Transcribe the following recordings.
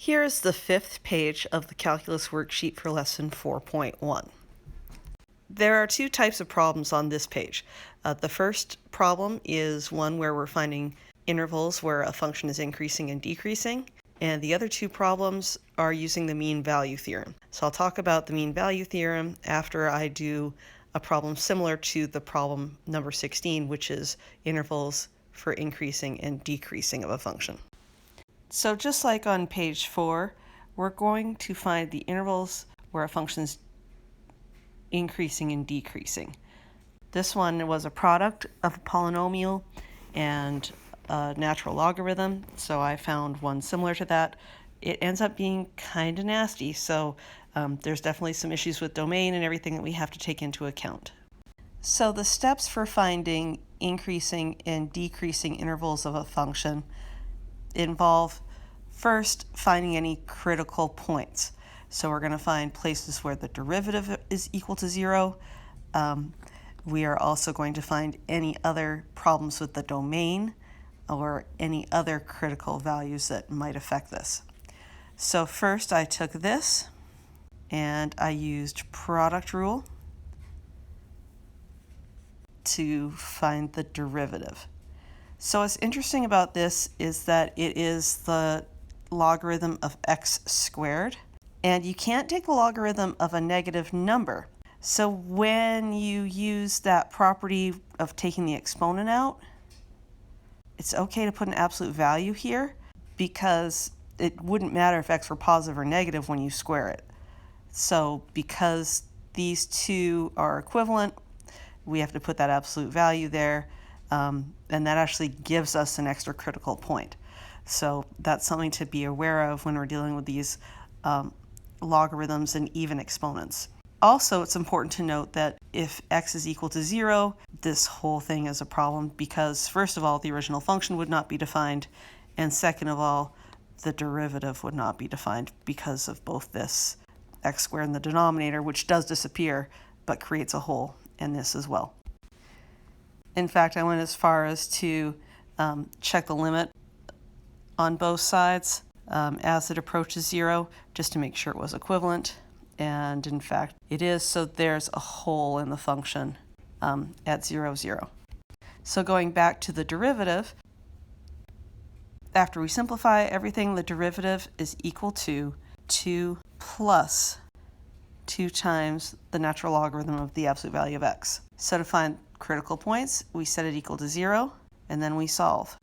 Here is the fifth page of the calculus worksheet for lesson 4.1. There are two types of problems on this page. The first problem is one where we're finding intervals where a function is increasing and decreasing, and the other two problems are using the mean value theorem. So I'll talk about the mean value theorem after I do a problem similar to the problem number 16, which is intervals for increasing and decreasing of a function. So just like on page 4, we're going to find the intervals where a function is increasing and decreasing. This one was a product of a polynomial and a natural logarithm, so I found one similar to that. It ends up being kind of nasty, so there's definitely some issues with domain and everything that we have to take into account. So the steps for finding increasing and decreasing intervals of a function involve first finding any critical points. So we're going to find places where the derivative is equal to 0. We are also going to find any other problems with the domain or any other critical values that might affect this. So first I took this and I used product rule to find the derivative. So what's interesting about this is that it is the logarithm of x squared, and you can't take the logarithm of a negative number. So when you use that property of taking the exponent out, it's okay to put an absolute value here because it wouldn't matter if x were positive or negative when you square it. So because these two are equivalent, we have to put that absolute value there. And that actually gives us an extra critical point. So that's something to be aware of when we're dealing with these logarithms and even exponents. Also, it's important to note that if x is equal to 0, this whole thing is a problem because, first of all, the original function would not be defined, and second of all, the derivative would not be defined because of both this x squared in the denominator, which does disappear, but creates a hole in this as well. In fact, I went as far as to check the limit on both sides as it approaches 0, just to make sure it was equivalent. And in fact, it is, so there's a hole in the function at 0, 0. So going back to the derivative, after we simplify everything, the derivative is equal to 2 plus 2 times the natural logarithm of the absolute value of x. So to find critical points, we set it equal to 0, and then we solve.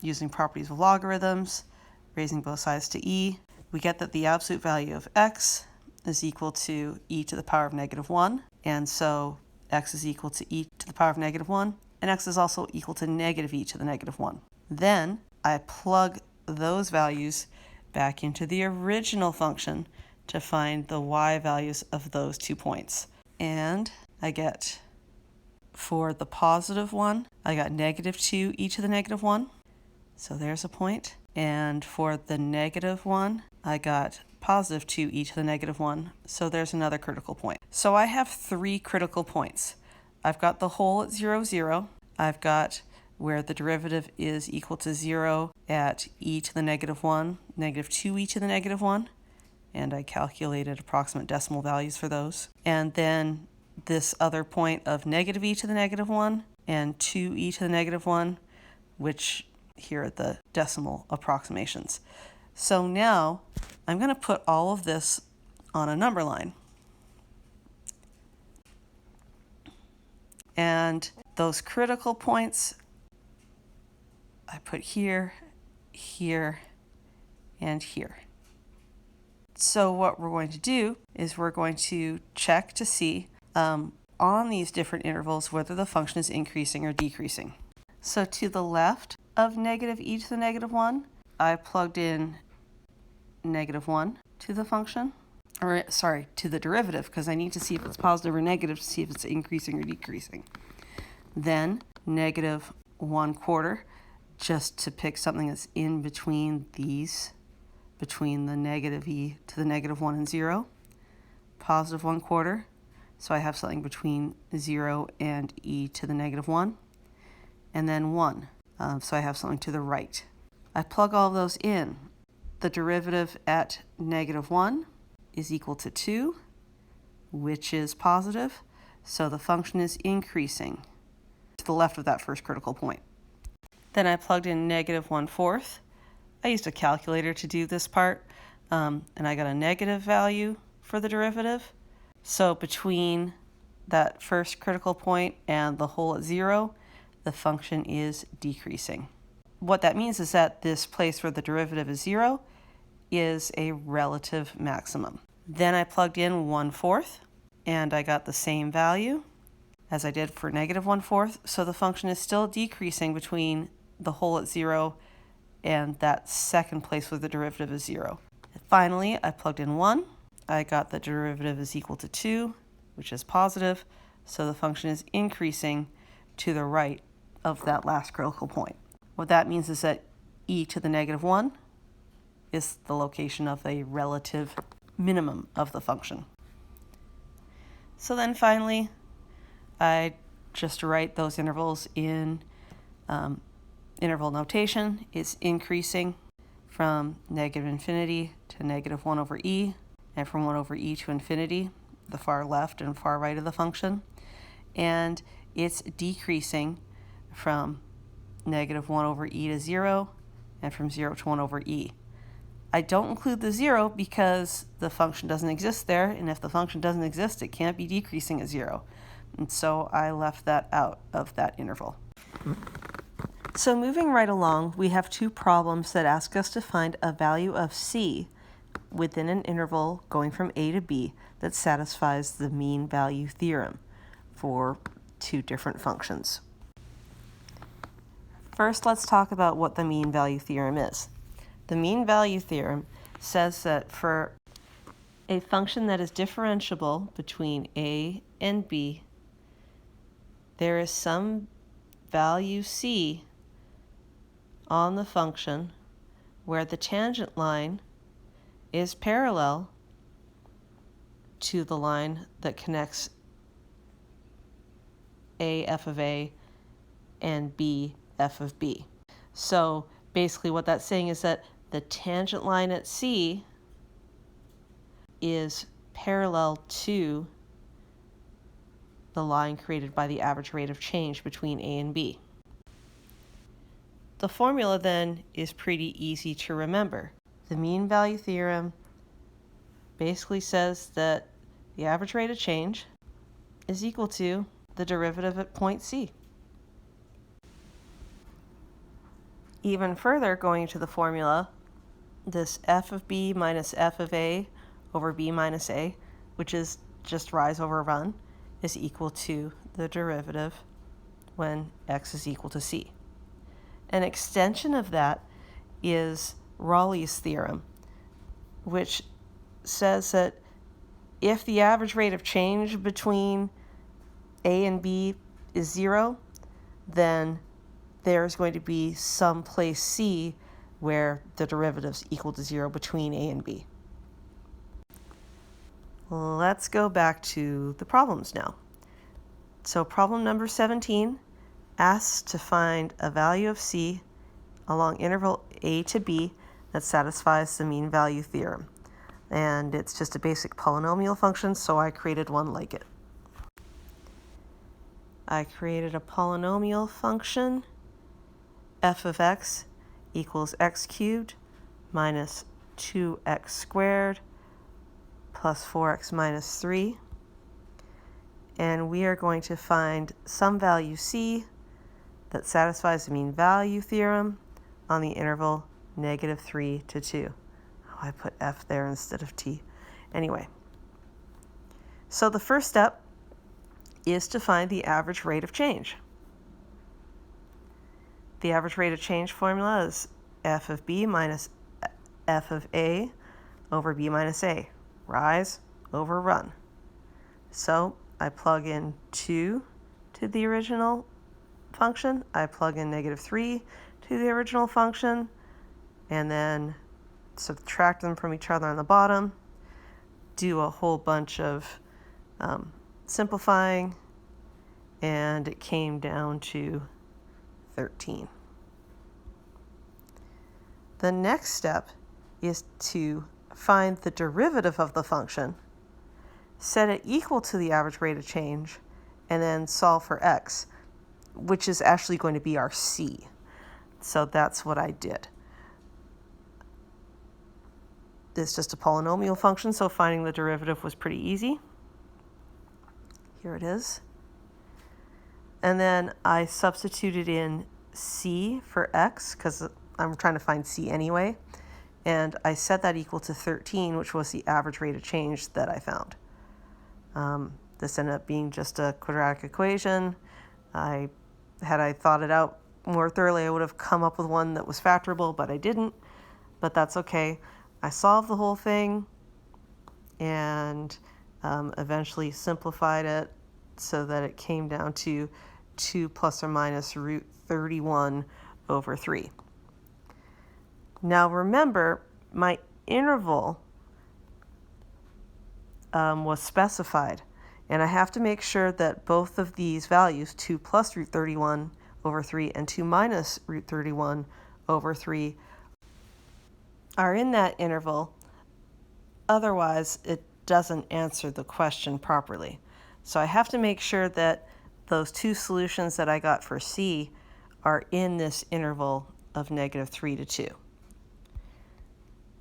Using properties of logarithms, raising both sides to e, we get that the absolute value of x is equal to e to the power of negative 1, and so x is equal to e to the power of negative 1, and x is also equal to negative e to the negative 1. Then I plug those values back into the original function to find the y values of those 2 points. And I get, for the positive one, I got negative 2 e to the negative 1. So there's a point. And for the negative one, I got positive 2 e to the negative 1. So there's another critical point. So I have 3 critical points. I've got the hole at 0, 0. I've got where the derivative is equal to 0 at e to the negative 1, negative 2 e to the negative 1. And I calculated approximate decimal values for those. And then this other point of negative e to the negative 1 and 2 e to the negative 1, which here are the decimal approximations. So now I'm going to put all of this on a number line. And those critical points I put here, here, and here. So what we're going to do is we're going to check to see on these different intervals whether the function is increasing or decreasing. So to the left of negative e to the negative 1, I plugged in negative 1 to the function, or sorry, to the derivative, because I need to see if it's positive or negative to see if it's increasing or decreasing. Then negative 1/4, just to pick something that's in between these, between the negative e to the negative 1 and 0. Positive 1/4, so I have something between 0 and e to the negative 1. And then 1, so I have something to the right. I plug all those in, the derivative at -1 is equal to 2, which is positive, so the function is increasing to the left of that first critical point. Then I plugged in -1/4. I used a calculator to do this part, and I got a negative value for the derivative. So between that first critical point and the hole at 0, the function is decreasing. What that means is that this place where the derivative is 0 is a relative maximum. Then I plugged in 1/4, and I got the same value as I did for -1/4, so the function is still decreasing between the hole at 0 and that second place where the derivative is 0. And finally, I plugged in 1. I got the derivative is equal to 2, which is positive, so the function is increasing to the right of that last critical point. What that means is that e to the -1 is the location of a relative minimum of the function. So then finally, I just write those intervals in interval notation. It's increasing from -infinity to -1/e, and from 1/e to infinity, the far left and far right of the function. And it's decreasing from -1/e to 0, and from 0 to 1/e. I don't include the 0 because the function doesn't exist there, and if the function doesn't exist, it can't be decreasing at 0. And so I left that out of that interval. So moving right along, we have two problems that ask us to find a value of c within an interval going from a to b that satisfies the mean value theorem for two different functions. First, let's talk about what the mean value theorem is. The mean value theorem says that for a function that is differentiable between a and b, there is some value c on the function where the tangent line is parallel to the line that connects a f of a and b f of b. So basically what that's saying is that the tangent line at c is parallel to the line created by the average rate of change between a and b. The formula then is pretty easy to remember. The mean value theorem basically says that the average rate of change is equal to the derivative at point C. Even further, going to the formula, this f of b minus f of a over b minus a, which is just rise over run, is equal to the derivative when x is equal to c. An extension of that is Raleigh's theorem, which says that if the average rate of change between a and b is 0, then there's going to be some place c where the derivative's equal to 0 between a and b. Let's go back to the problems now. So problem number 17 asks to find a value of c along interval a to b that satisfies the mean value theorem. And it's just a basic polynomial function, so I created one like it. I created a polynomial function, f of x equals x cubed minus 2x squared plus 4x minus 3. And we are going to find some value c that satisfies the mean value theorem on the interval -3 to 2. Oh, I put f there instead of t. Anyway, so the first step is to find the average rate of change. The average rate of change formula is f of b minus f of a over b minus a, rise over run. So I plug in 2 to the original function, I plug in -3 to the original function, and then subtract them from each other on the bottom, do a whole bunch of simplifying, and it came down to 13. The next step is to find the derivative of the function, set it equal to the average rate of change, and then solve for x, which is actually going to be our c. So that's what I did. It's just a polynomial function, so finding the derivative was pretty easy. Here it is. And then I substituted in c for x, because I'm trying to find c anyway. And I set that equal to 13, which was the average rate of change that I found. This ended up being just a quadratic equation. Had I thought it out more thoroughly, I would have come up with one that was factorable, but I didn't. But that's okay. I solved the whole thing and eventually simplified it so that it came down to 2 plus or minus root 31 over 3. Now remember, my interval was specified, and I have to make sure that both of these values, 2 plus root 31 over 3 and 2 minus root 31 over 3, are in that interval. Otherwise, it doesn't answer the question properly. So I have to make sure that those two solutions that I got for C are in this interval of -3 to 2.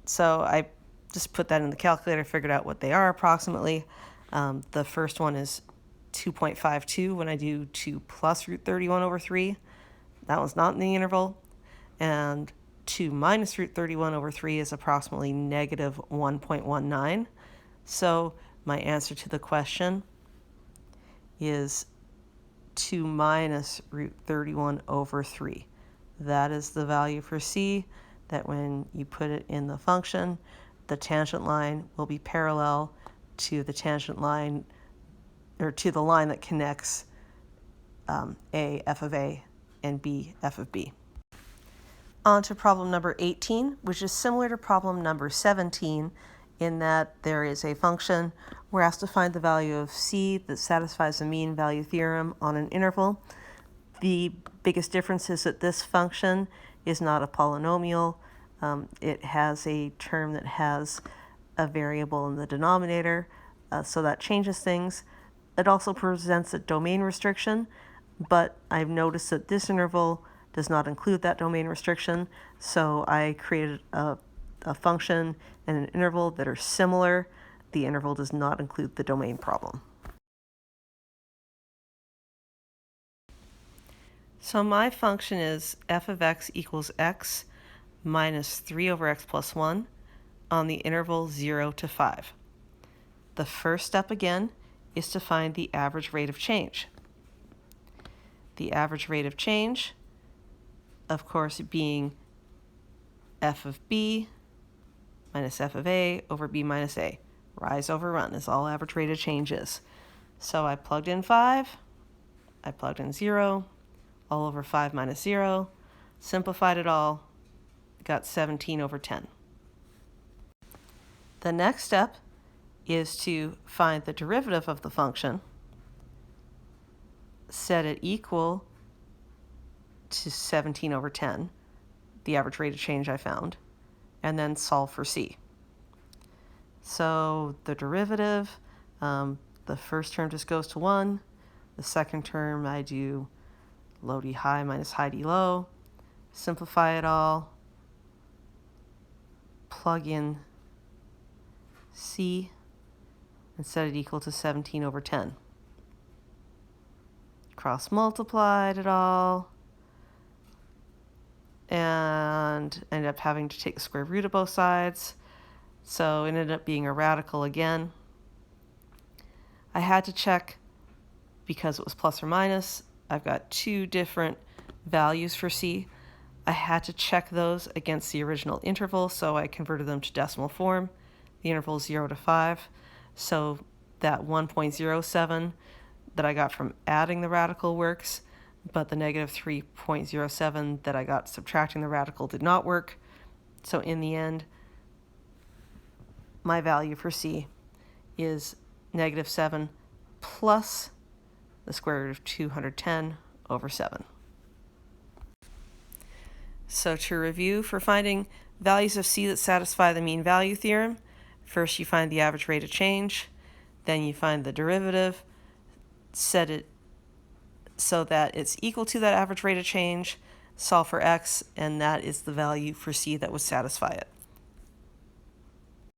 So I just put that in the calculator, figured out what they are approximately. The first one is 2.52 when I do 2 plus root 31 over 3. That one's not in the interval. And 2 minus root 31 over 3 is approximately -1.19. So my answer to the question is 2 minus root 31 over 3. That is the value for C, that when you put it in the function, the tangent line will be parallel to the tangent line, or to the line that connects A, f of A, and B, f of B. On to problem number 18, which is similar to problem number 17 in that there is a function. We're asked to find the value of C that satisfies the mean value theorem on an interval. The biggest difference is that this function is not a polynomial. It has a term that has a variable in the denominator, so that changes things. It also presents a domain restriction, but I've noticed that this interval does not include that domain restriction, so I created a function and an interval that are similar. The interval does not include the domain problem. So my function is f of x equals x minus 3 over x plus 1 on the interval 0 to 5. The first step again is to find the average rate of change. The average rate of change, of course, being f of b minus f of a over b minus a. Rise over run is all average rate of change is. So I plugged in 5, I plugged in 0, all over 5 minus 0, simplified it all, got 17 over 10. The next step is to find the derivative of the function, set it equal to 17 over 10, the average rate of change I found, and then solve for C. So the derivative, the first term just goes to 1. The second term I do low d high minus high d low, simplify it all, plug in C, and set it equal to 17 over 10. Cross multiplied it all, and ended up having to take the square root of both sides, so it ended up being a radical again. I had to check, because it was plus or minus, I've got two different values for C. I had to check those against the original interval, so I converted them to decimal form. The interval is 0 to 5, so that 1.07 that I got from adding the radical works, but the -3.07 that I got subtracting the radical did not work. So in the end, my value for C is -7 plus the square root of 210 over 7. So to review, for finding Values of C that satisfy the mean value theorem. First you find the average rate of change, then you find the derivative, set it so that it's equal to that average rate of change, solve for x, and that is the value for C that would satisfy it.